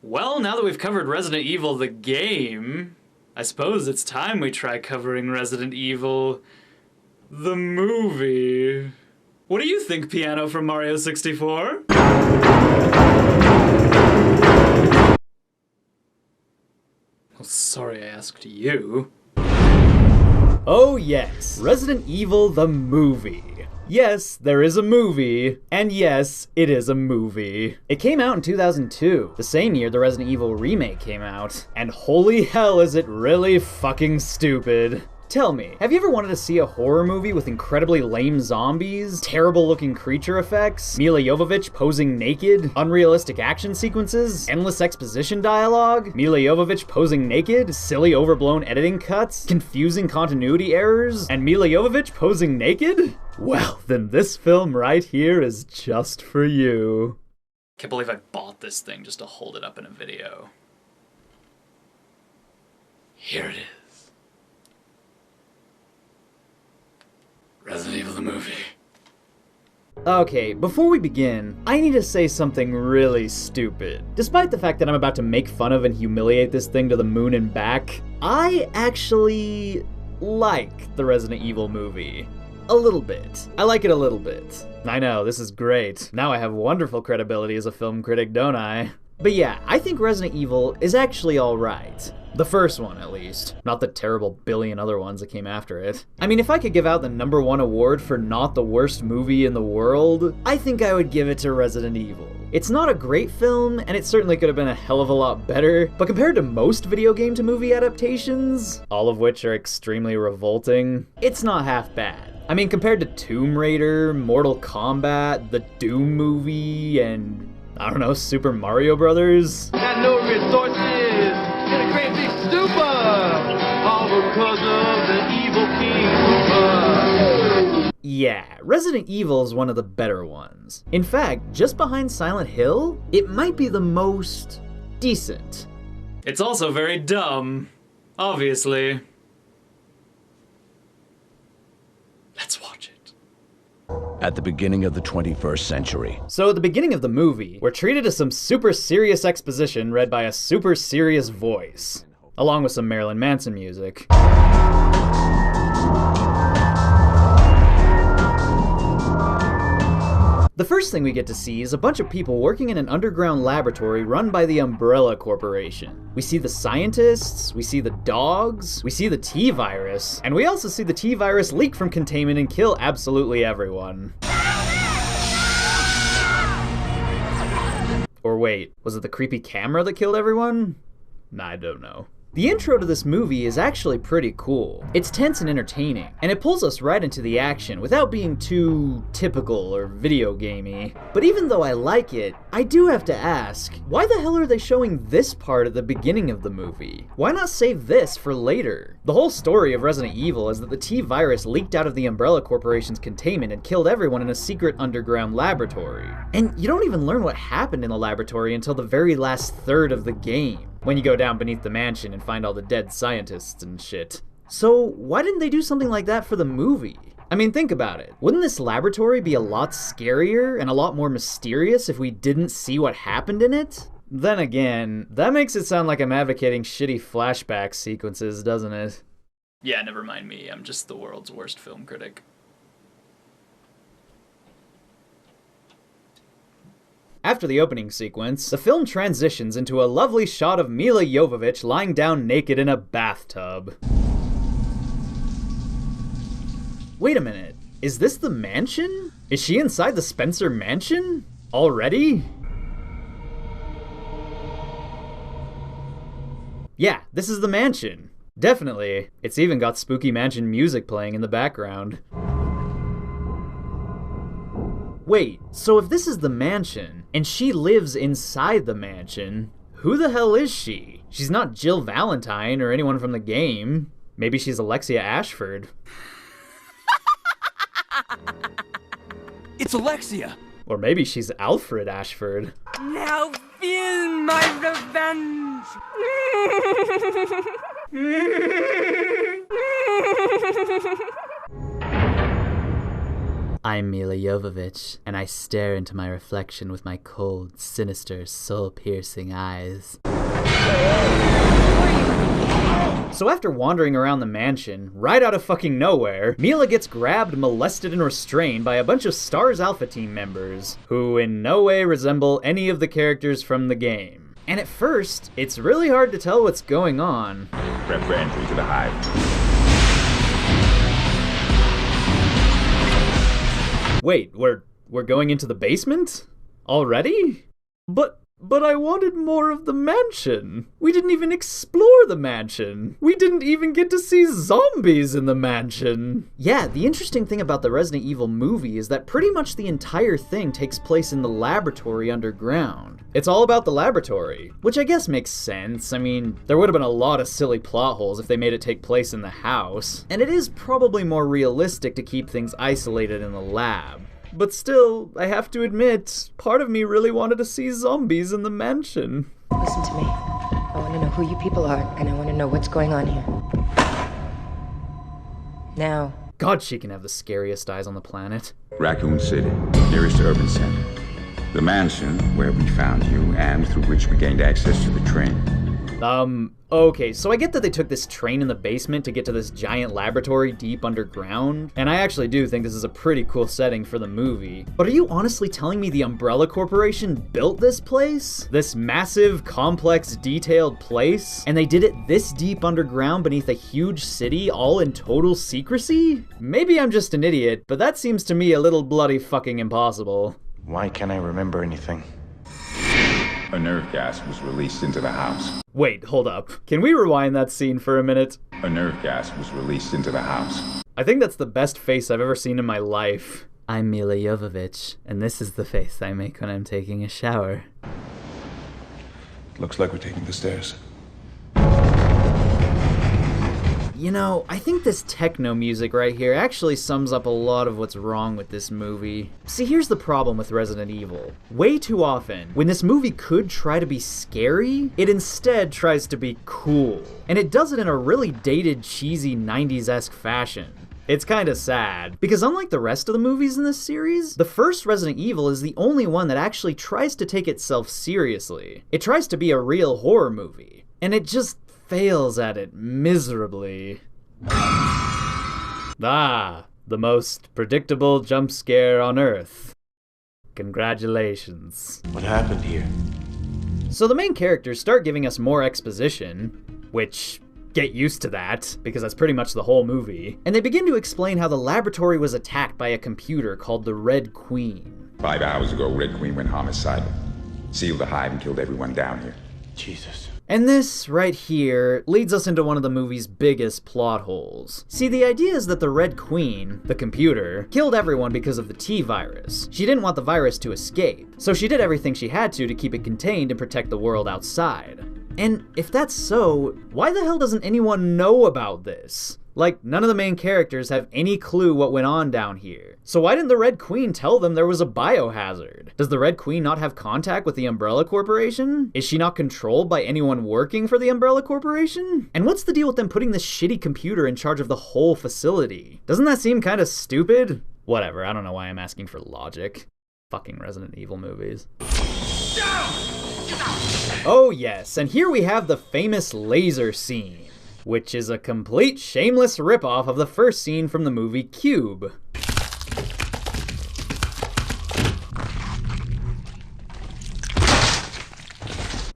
Well, now that we've covered Resident Evil the game, I suppose it's time we try covering Resident Evil the movie. What do you think, Piano from Mario 64? Well, sorry I asked you. Oh yes, Resident Evil the movie. Yes, there is a movie, and yes, it is a movie. It came out in 2002, the same year the Resident Evil remake came out, and holy hell is it really fucking stupid. Tell me, have you ever wanted to see a horror movie with incredibly lame zombies, terrible looking creature effects, Milla Jovovich posing naked, unrealistic action sequences, endless exposition dialogue, Milla Jovovich posing naked, silly overblown editing cuts, confusing continuity errors, and Milla Jovovich posing naked? Well, then this film right here is just for you. Can't believe I bought this thing just to hold it up in a video. Here it is. Resident Evil the movie. Okay, before we begin, I need to say something really stupid. Despite the fact that I'm about to make fun of and humiliate this thing to the moon and back, I actually like the Resident Evil movie. A little bit. I like it a little bit. I know, this is great. Now I have wonderful credibility as a film critic, don't I? But yeah, I think Resident Evil is actually alright. The first one, at least. Not the terrible billion other ones that came after it. I mean, if I could give out the #1 award for not the worst movie in the world, I think I would give it to Resident Evil. It's not a great film, and it certainly could have been a hell of a lot better, but compared to most video game to movie adaptations, all of which are extremely revolting, it's not half bad. I mean, compared to Tomb Raider, Mortal Kombat, the Doom movie, and I don't know, Super Mario Brothers. Got no resources, get a great big super, all because of the evil king. Yeah, Resident Evil is one of the better ones. In fact, just behind Silent Hill, it might be the most decent. It's also very dumb, obviously. Let's watch it. At the beginning of the 21st century. So at the beginning of the movie, we're treated to some super serious exposition read by a super serious voice, along with some Marilyn Manson music. The first thing we get to see is a bunch of people working in an underground laboratory run by the Umbrella Corporation. We see the scientists, we see the dogs, we see the T-virus, and we also see the T-virus leak from containment and kill absolutely everyone. Or wait, was it the creepy camera that killed everyone? I don't know. The intro to this movie is actually pretty cool. It's tense and entertaining, and it pulls us right into the action without being too typical or video gamey. But even though I like it, I do have to ask, why the hell are they showing this part at the beginning of the movie? Why not save this for later? The whole story of Resident Evil is that the T-virus leaked out of the Umbrella Corporation's containment and killed everyone in a secret underground laboratory. And you don't even learn what happened in the laboratory until the very last third of the game, when you go down beneath the mansion and find all the dead scientists and shit. So why didn't they do something like that for the movie? I mean, think about it. Wouldn't this laboratory be a lot scarier and a lot more mysterious if we didn't see what happened in it? Then again, that makes it sound like I'm advocating shitty flashback sequences, doesn't it? Yeah, never mind me. I'm just the world's worst film critic. After the opening sequence, the film transitions into a lovely shot of Milla Jovovich lying down naked in a bathtub. Wait a minute, is this the mansion? Is she inside the Spencer mansion? Already? Yeah, this is the mansion. Definitely. It's even got spooky mansion music playing in the background. Wait, so if this is the mansion, and she lives inside the mansion, who the hell is she? She's not Jill Valentine or anyone from the game. Maybe she's Alexia Ashford. It's Alexia! Or maybe she's Alfred Ashford. Now feel my revenge! I'm Mila Jovovich, and I stare into my reflection with my cold, sinister, soul-piercing eyes. So after wandering around the mansion, right out of fucking nowhere, Mila gets grabbed, molested, and restrained by a bunch of STARS Alpha Team members, who in no way resemble any of the characters from the game. And at first, it's really hard to tell what's going on. Prep for entry to the hive. Wait, we're going into the basement? Already? But I wanted more of the mansion. We didn't even explore the mansion. We didn't even get to see zombies in the mansion. Yeah, the interesting thing about the Resident Evil movie is that pretty much the entire thing takes place in the laboratory underground. It's all about the laboratory, which I guess makes sense. I mean, there would have been a lot of silly plot holes if they made it take place in the house. And it is probably more realistic to keep things isolated in the lab. But still, I have to admit, part of me really wanted to see zombies in the mansion. Listen to me. I want to know who you people are, and I want to know what's going on here. Now. God, she can have the scariest eyes on the planet. Raccoon City, nearest urban center. The mansion where we found you and through which we gained access to the train. Okay, so I get that they took this train in the basement to get to this giant laboratory deep underground, and I actually do think this is a pretty cool setting for the movie. But are you honestly telling me the Umbrella Corporation built this place? This massive, complex, detailed place? And they did it this deep underground beneath a huge city, all in total secrecy? Maybe I'm just an idiot, but that seems to me a little bloody fucking impossible. Why can't I remember anything? A nerve gas was released into the house. Wait, hold up. Can we rewind that scene for a minute? A nerve gas was released into the house. I think that's the best face I've ever seen in my life. I'm Mila Jovovich, and this is the face I make when I'm taking a shower. Looks like we're taking the stairs. You know, I think this techno music right here actually sums up a lot of what's wrong with this movie. See, here's the problem with Resident Evil. Way too often, when this movie could try to be scary, it instead tries to be cool. And it does it in a really dated, cheesy 90s-esque fashion. It's kinda sad, because unlike the rest of the movies in this series, the first Resident Evil is the only one that actually tries to take itself seriously. It tries to be a real horror movie, and it just fails at it miserably. Ah, the most predictable jump scare on Earth. Congratulations. What happened here? So the main characters start giving us more exposition, which, get used to that, because that's pretty much the whole movie, and they begin to explain how the laboratory was attacked by a computer called the Red Queen. 5 hours ago, Red Queen went homicidal. Sealed the hive and killed everyone down here. Jesus. And this, right here, leads us into one of the movie's biggest plot holes. See, the idea is that the Red Queen, the computer, killed everyone because of the T-virus. She didn't want the virus to escape, so she did everything she had to keep it contained and protect the world outside. And if that's so, why the hell doesn't anyone know about this? Like, none of the main characters have any clue what went on down here. So why didn't the Red Queen tell them there was a biohazard? Does the Red Queen not have contact with the Umbrella Corporation? Is she not controlled by anyone working for the Umbrella Corporation? And what's the deal with them putting this shitty computer in charge of the whole facility? Doesn't that seem kinda stupid? Whatever, I don't know why I'm asking for logic. Fucking Resident Evil movies. Oh yes, and here we have the famous laser scene, which is a complete shameless ripoff of the first scene from the movie Cube.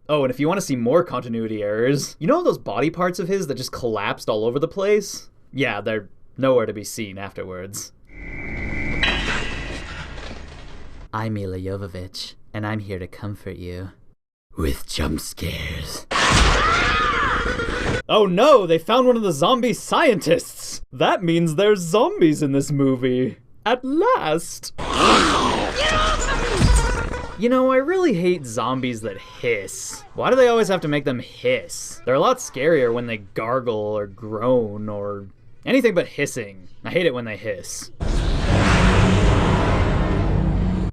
Oh, and if you want to see more continuity errors, you know those body parts of his that just collapsed all over the place? Yeah, they're nowhere to be seen afterwards. I'm Mila Jovovich, and I'm here to comfort you with jump scares. Oh no, they found one of the zombie scientists! That means there's zombies in this movie. At last! You know, I really hate zombies that hiss. Why do they always have to make them hiss? They're a lot scarier when they gargle or groan or anything but hissing. I hate it when they hiss.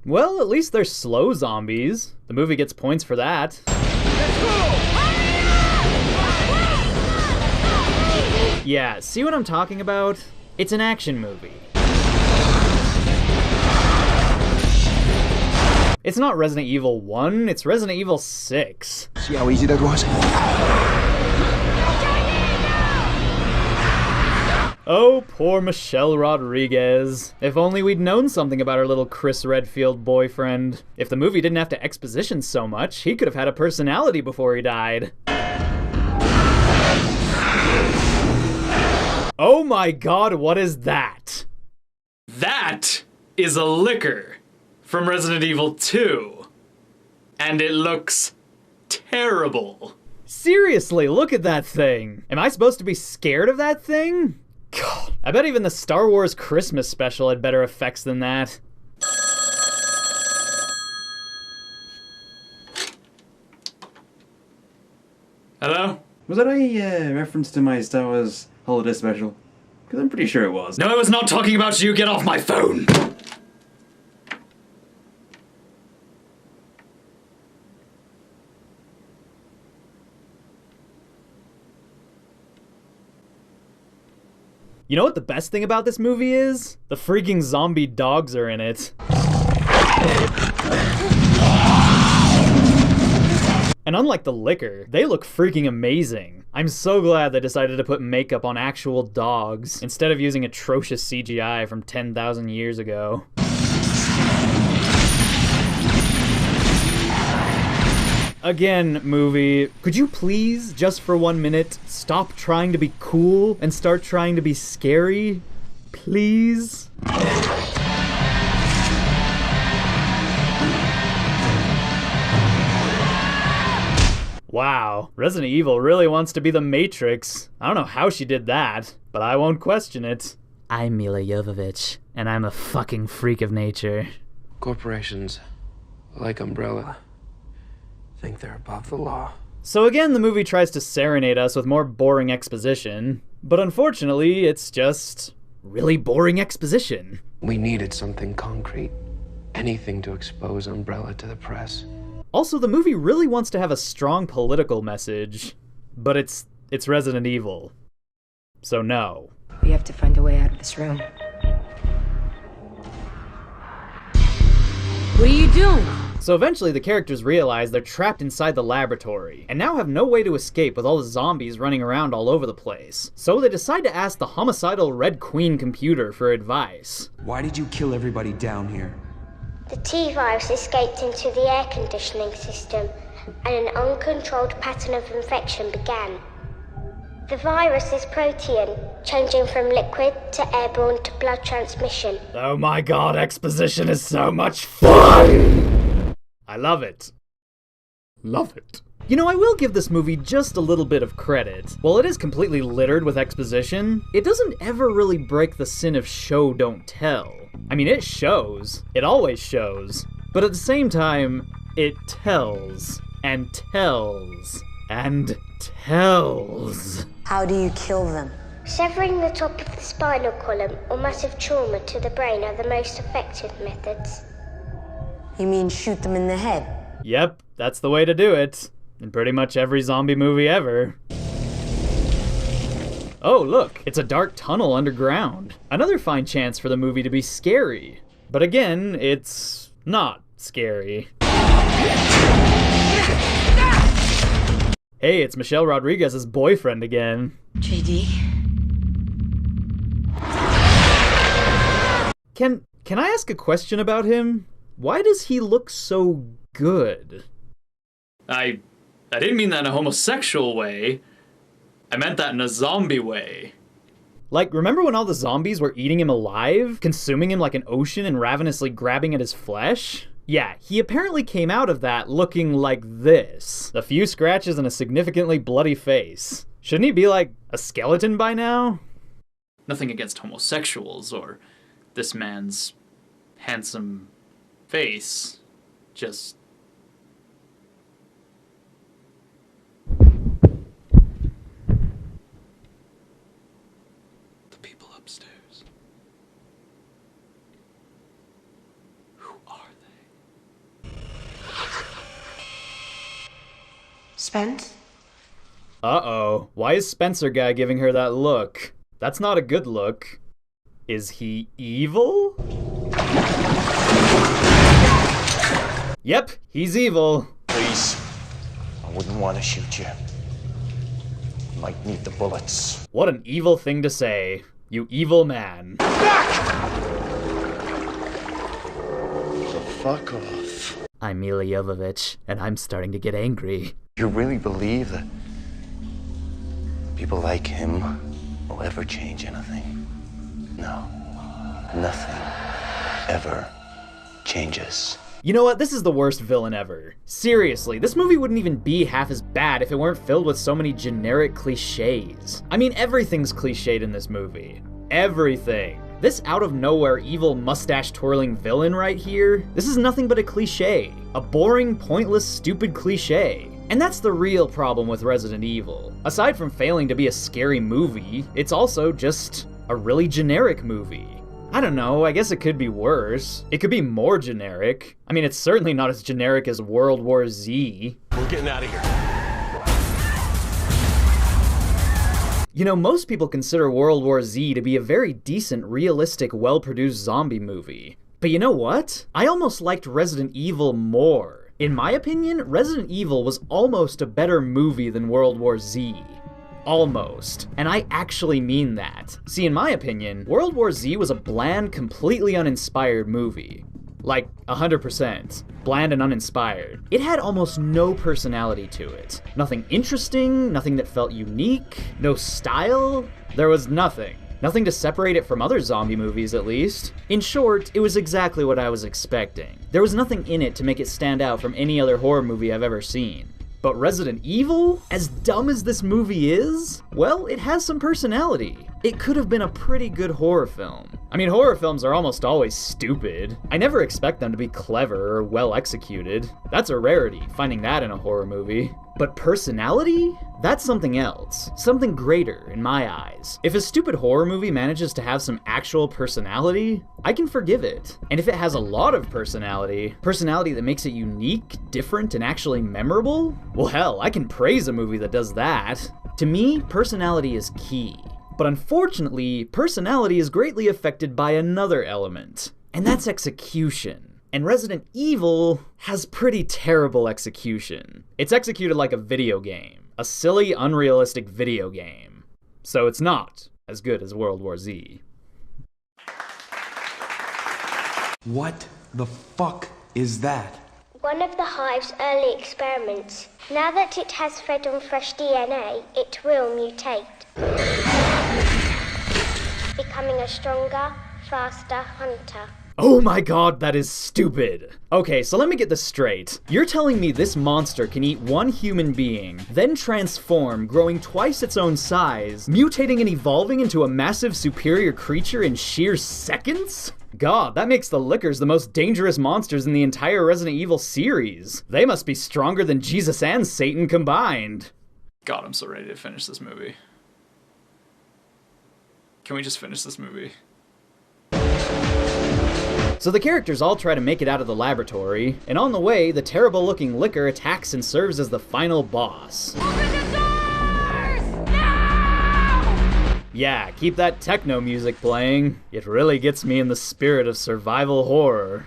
Well, at least they're slow zombies. The movie gets points for that. Yeah, see what I'm talking about? It's an action movie. It's not Resident Evil 1, it's Resident Evil 6. See how easy that was? Oh, poor Michelle Rodriguez. If only we'd known something about her little Chris Redfield boyfriend. If the movie didn't have to exposition so much, he could have had a personality before he died. Oh my god, what is that? That is a liquor from Resident Evil 2. And it looks terrible. Seriously, look at that thing. Am I supposed to be scared of that thing? God, I bet even the Star Wars Christmas special had better effects than that. Hello? Was that a reference to my Star Wars holiday special? Because I'm pretty sure it was. No, I was not talking about you. Get off my phone. You know what the best thing about this movie is? The freaking zombie dogs are in it. And unlike the liquor, they look freaking amazing. I'm so glad they decided to put makeup on actual dogs instead of using atrocious CGI from 10,000 years ago. Again, movie, could you please, just for 1 minute, stop trying to be cool and start trying to be scary? Please? Wow, Resident Evil really wants to be the Matrix. I don't know how she did that, but I won't question it. I'm Mila Jovovich, and I'm a fucking freak of nature. Corporations, like Umbrella, think they're above the law. So again, the movie tries to serenade us with more boring exposition, but unfortunately, it's just really boring exposition. We needed something concrete. Anything to expose Umbrella to the press. Also, the movie really wants to have a strong political message, but it's Resident Evil. So no. We have to find a way out of this room. What are you doing? So eventually the characters realize they're trapped inside the laboratory, and now have no way to escape with all the zombies running around all over the place. So they decide to ask the homicidal Red Queen computer for advice. Why did you kill everybody down here? The T-virus escaped into the air conditioning system, and an uncontrolled pattern of infection began. The virus is protean, changing from liquid to airborne to blood transmission. Oh my god, exposition is so much fun! I love it. Love it. You know, I will give this movie just a little bit of credit. While it is completely littered with exposition, it doesn't ever really break the sin of show don't tell. I mean, it shows. It always shows. But at the same time, it tells. And tells. And tells. How do you kill them? Severing the top of the spinal column or massive trauma to the brain are the most effective methods. You mean shoot them in the head? Yep, that's the way to do it. In pretty much every zombie movie ever. Oh, look, it's a dark tunnel underground. Another fine chance for the movie to be scary. But again, it's not scary. Hey, it's Michelle Rodriguez's boyfriend again. JD? Can I ask a question about him? Why does he look so good? I didn't mean that in a homosexual way. I meant that in a zombie way. Like, remember when all the zombies were eating him alive? Consuming him like an ocean and ravenously grabbing at his flesh? Yeah, he apparently came out of that looking like this. A few scratches and a significantly bloody face. Shouldn't he be like a skeleton by now? Nothing against homosexuals or this man's handsome face. Just... the people upstairs. Who are they? Spence? Uh-oh. Why is Spencer guy giving her that look? That's not a good look. Is he evil? Yep, he's evil. Please. I wouldn't want to shoot you. You might need the bullets. What an evil thing to say. You evil man. Fuck off. I'm Mila Jovovich, and I'm starting to get angry. You really believe that people like him will ever change anything? No. Nothing ever changes. You know what? This is the worst villain ever. Seriously, this movie wouldn't even be half as bad if it weren't filled with so many generic cliches. I mean, everything's cliched in this movie. Everything. This out-of-nowhere evil mustache-twirling villain right here, this is nothing but a cliche. A boring, pointless, stupid cliche. And that's the real problem with Resident Evil. Aside from failing to be a scary movie, it's also just a really generic movie. I don't know, I guess it could be worse. It could be more generic. I mean, it's certainly not as generic as World War Z. We're getting out of here. You know, most people consider World War Z to be a very decent, realistic, well-produced zombie movie. But you know what? I almost liked Resident Evil more. In my opinion, Resident Evil was almost a better movie than World War Z. Almost. And I actually mean that. See, in my opinion, World War Z was a bland, completely uninspired movie. Like, 100%. Bland and uninspired. It had almost no personality to it. Nothing interesting, nothing that felt unique, no style. There was nothing. Nothing to separate it from other zombie movies, at least. In short, it was exactly what I was expecting. There was nothing in it to make it stand out from any other horror movie I've ever seen. But Resident Evil, as dumb as this movie is, well, it has some personality. It could have been a pretty good horror film. I mean, horror films are almost always stupid. I never expect them to be clever or well executed. That's a rarity, finding that in a horror movie. But personality? That's something else. Something greater, in my eyes. If a stupid horror movie manages to have some actual personality, I can forgive it. And if it has a lot of personality that makes it unique, different, and actually memorable, well hell, I can praise a movie that does that. To me, personality is key. But unfortunately, personality is greatly affected by another element, and that's execution. And Resident Evil has pretty terrible execution. It's executed like a video game. A silly, unrealistic video game. So it's not as good as World War Z. What the fuck is that? One of the Hive's early experiments. Now that it has fed on fresh DNA, it will mutate. Becoming a stronger, faster hunter. Oh my god, that is stupid. Okay, so let me get this straight. You're telling me this monster can eat one human being, then transform, growing twice its own size, mutating and evolving into a massive superior creature in sheer seconds? God, that makes the Lickers the most dangerous monsters in the entire Resident Evil series. They must be stronger than Jesus and Satan combined. God, I'm so ready to finish this movie. Can we just finish this movie? So the characters all try to make it out of the laboratory, and on the way, the terrible-looking Licker attacks and serves as the final boss. Open the doors! No! Yeah, keep that techno music playing. It really gets me in the spirit of survival horror.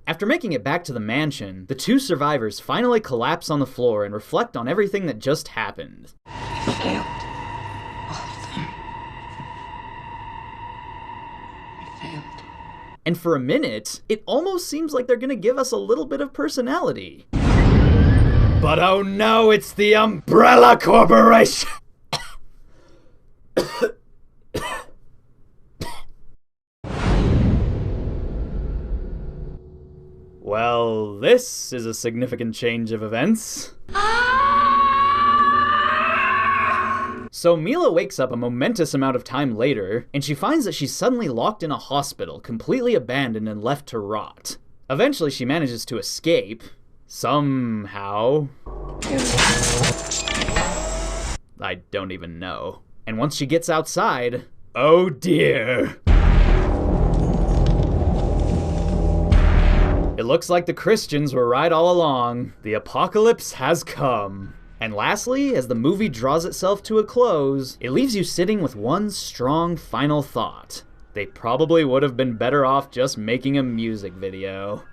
After making it back to the mansion, the two survivors finally collapse on the floor and reflect on everything that just happened. I failed. All of them. I failed. And for a minute, it almost seems like they're gonna give us a little bit of personality. But oh no, it's the Umbrella Corporation! Well, this is a significant change of events. So Mila wakes up a momentous amount of time later, and she finds that she's suddenly locked in a hospital, completely abandoned and left to rot. Eventually she manages to escape. Somehow. I don't even know. And once she gets outside, oh dear. It looks like the Christians were right all along. The apocalypse has come. And lastly, as the movie draws itself to a close, it leaves you sitting with one strong final thought. They probably would have been better off just making a music video.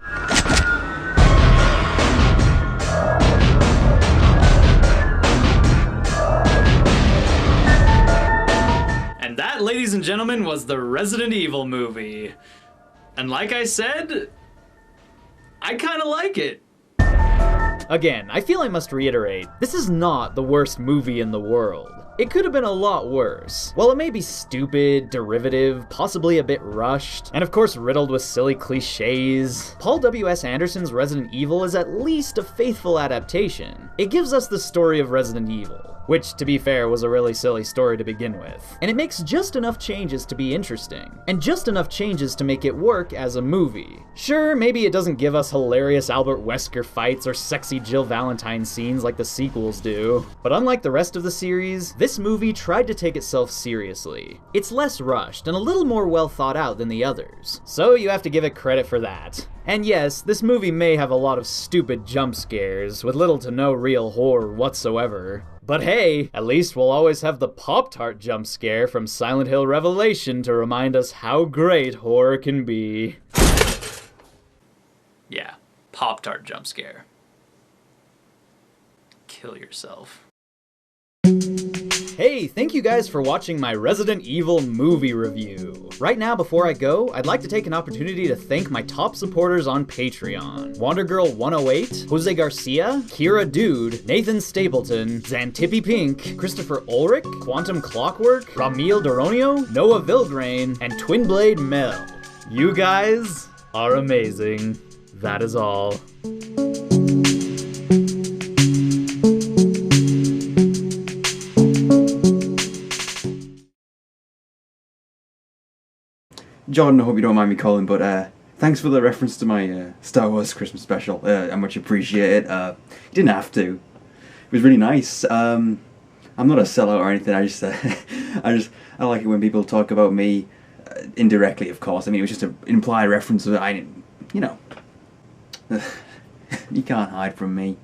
And that, ladies and gentlemen, was the Resident Evil movie. And like I said, I kinda like it. Again, I feel I must reiterate, this is not the worst movie in the world. It could have been a lot worse. While it may be stupid, derivative, possibly a bit rushed, and of course riddled with silly cliches, Paul W.S. Anderson's Resident Evil is at least a faithful adaptation. It gives us the story of Resident Evil, which, to be fair, was a really silly story to begin with. And it makes just enough changes to be interesting, and just enough changes to make it work as a movie. Sure, maybe it doesn't give us hilarious Albert Wesker fights or sexy Jill Valentine scenes like the sequels do, but unlike the rest of the series, this movie tried to take itself seriously. It's less rushed and a little more well thought out than the others, so you have to give it credit for that. And yes, this movie may have a lot of stupid jump scares, with little to no real horror whatsoever. But hey, at least we'll always have the Pop-Tart jump scare from Silent Hill Revelation to remind us how great horror can be. Yeah, Pop-Tart jump scare. Kill yourself. Hey, thank you guys for watching my Resident Evil movie review. Right now, before I go, I'd like to take an opportunity to thank my top supporters on Patreon. WanderGirl108, Jose Garcia, Kira Dude, Nathan Stapleton, Xantippy Pink, Christopher Ulrich, Quantum Clockwork, Ramil Doronio, Noah Vilgrain, and Twinblade Mel. You guys are amazing. That is all. Jordan, I hope you don't mind me calling, but thanks for the reference to my Star Wars Christmas special. I much appreciate it. You didn't have to. It was really nice. I'm not a sellout or anything. I just I like it when people talk about me indirectly, of course. I mean, it was just an implied reference. You know, you can't hide from me.